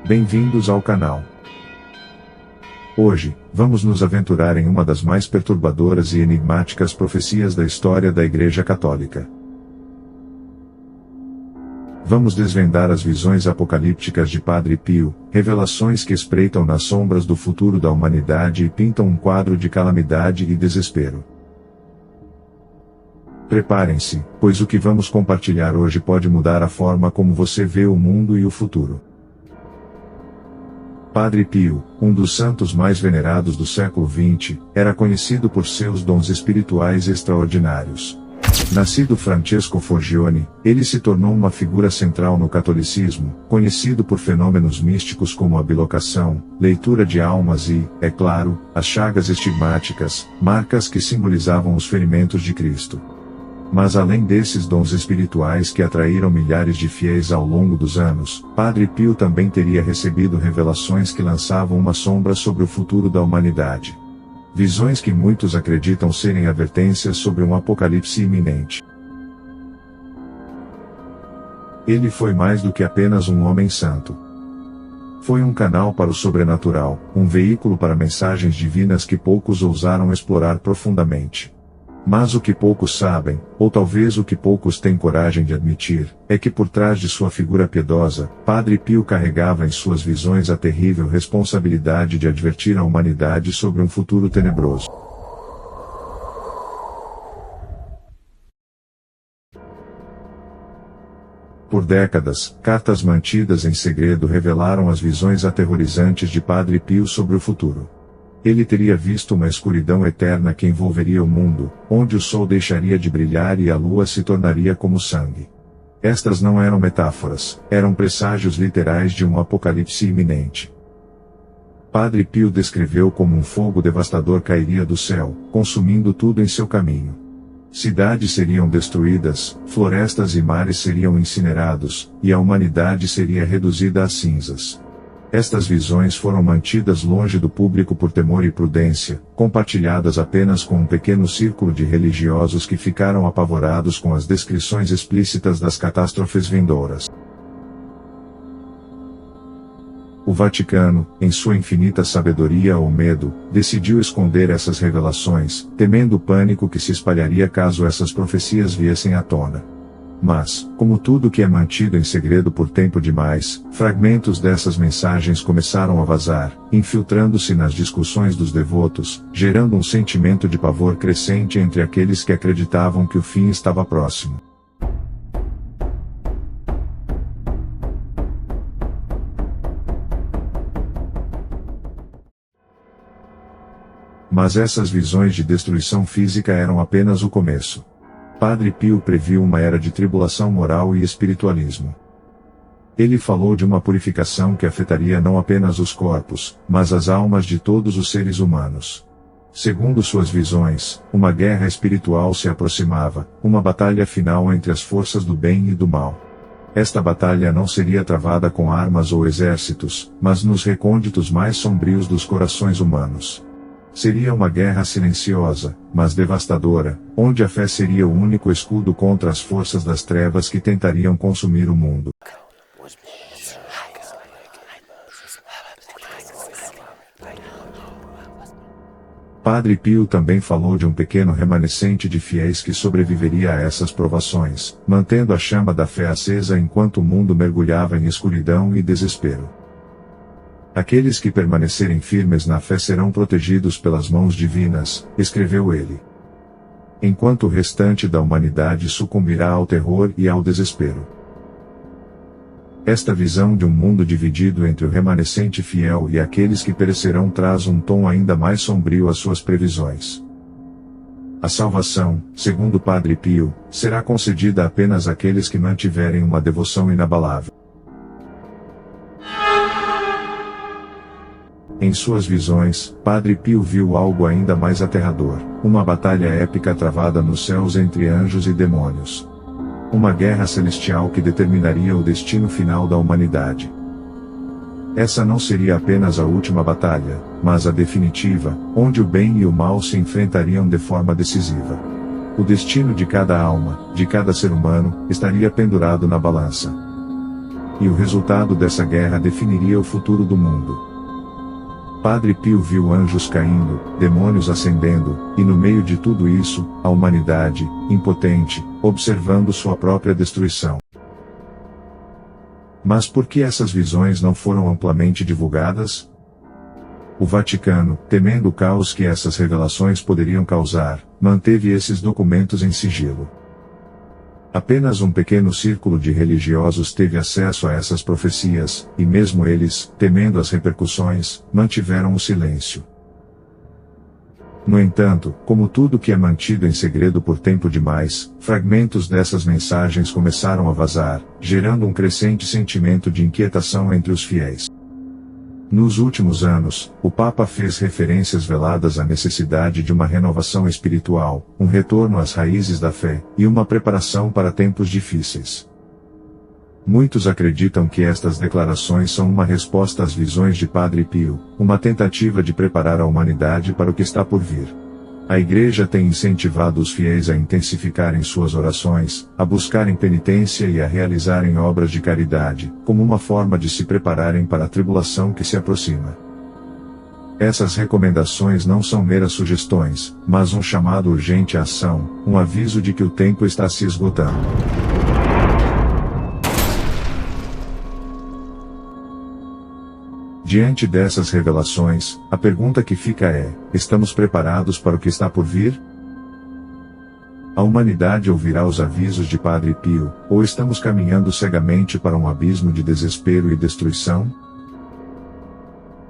Bem-vindos ao canal. Hoje, vamos nos aventurar em uma das mais perturbadoras e enigmáticas profecias da história da Igreja Católica. Vamos desvendar as visões apocalípticas de Padre Pio, revelações que espreitam nas sombras do futuro da humanidade e pintam um quadro de calamidade e desespero. Preparem-se, pois o que vamos compartilhar hoje pode mudar a forma como você vê o mundo e o futuro. Padre Pio, um dos santos mais venerados do século XX, era conhecido por seus dons espirituais extraordinários. Nascido Francesco Forgione, ele se tornou uma figura central no catolicismo, conhecido por fenômenos místicos como a bilocação, leitura de almas e, é claro, as chagas estigmáticas, marcas que simbolizavam os ferimentos de Cristo. Mas além desses dons espirituais que atraíram milhares de fiéis ao longo dos anos, Padre Pio também teria recebido revelações que lançavam uma sombra sobre o futuro da humanidade. Visões que muitos acreditam serem advertências sobre um apocalipse iminente. Ele foi mais do que apenas um homem santo. Foi um canal para o sobrenatural, um veículo para mensagens divinas que poucos ousaram explorar profundamente. Mas o que poucos sabem, ou talvez o que poucos têm coragem de admitir, é que por trás de sua figura piedosa, Padre Pio carregava em suas visões a terrível responsabilidade de advertir a humanidade sobre um futuro tenebroso. Por décadas, cartas mantidas em segredo revelaram as visões aterrorizantes de Padre Pio sobre o futuro. Ele teria visto uma escuridão eterna que envolveria o mundo, onde o sol deixaria de brilhar e a lua se tornaria como sangue. Estas não eram metáforas, eram presságios literais de um apocalipse iminente. Padre Pio descreveu como um fogo devastador cairia do céu, consumindo tudo em seu caminho. Cidades seriam destruídas, florestas e mares seriam incinerados, e a humanidade seria reduzida a cinzas. Estas visões foram mantidas longe do público por temor e prudência, compartilhadas apenas com um pequeno círculo de religiosos que ficaram apavorados com as descrições explícitas das catástrofes vindouras. O Vaticano, em sua infinita sabedoria ou medo, decidiu esconder essas revelações, temendo o pânico que se espalharia caso essas profecias viessem à tona. Mas, como tudo que é mantido em segredo por tempo demais, fragmentos dessas mensagens começaram a vazar, infiltrando-se nas discussões dos devotos, gerando um sentimento de pavor crescente entre aqueles que acreditavam que o fim estava próximo. Mas essas visões de destruição física eram apenas o começo. Padre Pio previu uma era de tribulação moral e espiritualismo. Ele falou de uma purificação que afetaria não apenas os corpos, mas as almas de todos os seres humanos. Segundo suas visões, uma guerra espiritual se aproximava, uma batalha final entre as forças do bem e do mal. Esta batalha não seria travada com armas ou exércitos, mas nos recônditos mais sombrios dos corações humanos. Seria uma guerra silenciosa, mas devastadora, onde a fé seria o único escudo contra as forças das trevas que tentariam consumir o mundo. Padre Pio também falou de um pequeno remanescente de fiéis que sobreviveria a essas provações, mantendo a chama da fé acesa enquanto o mundo mergulhava em escuridão e desespero. Aqueles que permanecerem firmes na fé serão protegidos pelas mãos divinas, escreveu ele. Enquanto o restante da humanidade sucumbirá ao terror e ao desespero. Esta visão de um mundo dividido entre o remanescente fiel e aqueles que perecerão traz um tom ainda mais sombrio às suas previsões. A salvação, segundo Padre Pio, será concedida apenas àqueles que mantiverem uma devoção inabalável. Em suas visões, Padre Pio viu algo ainda mais aterrador, uma batalha épica travada nos céus entre anjos e demônios. Uma guerra celestial que determinaria o destino final da humanidade. Essa não seria apenas a última batalha, mas a definitiva, onde o bem e o mal se enfrentariam de forma decisiva. O destino de cada alma, de cada ser humano, estaria pendurado na balança. e o resultado dessa guerra definiria o futuro do mundo. Padre Pio viu anjos caindo, demônios ascendendo, e no meio de tudo isso, a humanidade, impotente, observando sua própria destruição. Mas por que essas visões não foram amplamente divulgadas? O Vaticano, temendo o caos que essas revelações poderiam causar, manteve esses documentos em sigilo. Apenas um pequeno círculo de religiosos teve acesso a essas profecias, e mesmo eles, temendo as repercussões, mantiveram o silêncio. No entanto, como tudo que é mantido em segredo por tempo demais, fragmentos dessas mensagens começaram a vazar, gerando um crescente sentimento de inquietação entre os fiéis. Nos últimos anos, o Papa fez referências veladas à necessidade de uma renovação espiritual, um retorno às raízes da fé, e uma preparação para tempos difíceis. Muitos acreditam que estas declarações são uma resposta às visões de Padre Pio, uma tentativa de preparar a humanidade para o que está por vir. A Igreja tem incentivado os fiéis a intensificarem suas orações, a buscarem penitência e a realizarem obras de caridade, como uma forma de se prepararem para a tribulação que se aproxima. Essas recomendações não são meras sugestões, mas um chamado urgente à ação, um aviso de que o tempo está se esgotando. Diante dessas revelações, a pergunta que fica é: estamos preparados para o que está por vir? A humanidade ouvirá os avisos de Padre Pio, ou estamos caminhando cegamente para um abismo de desespero e destruição?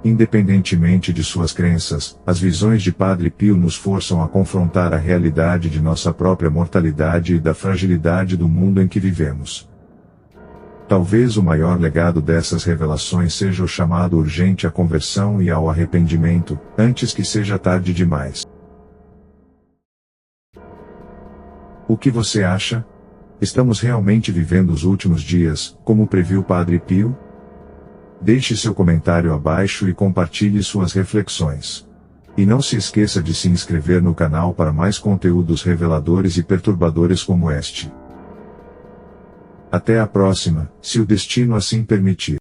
Independentemente de suas crenças, as visões de Padre Pio nos forçam a confrontar a realidade de nossa própria mortalidade e da fragilidade do mundo em que vivemos. Talvez o maior legado dessas revelações seja o chamado urgente à conversão e ao arrependimento, antes que seja tarde demais. O que você acha? Estamos realmente vivendo os últimos dias, como previu Padre Pio? Deixe seu comentário abaixo e compartilhe suas reflexões. E não se esqueça de se inscrever no canal para mais conteúdos reveladores e perturbadores como este. Até a próxima, se o destino assim permitir.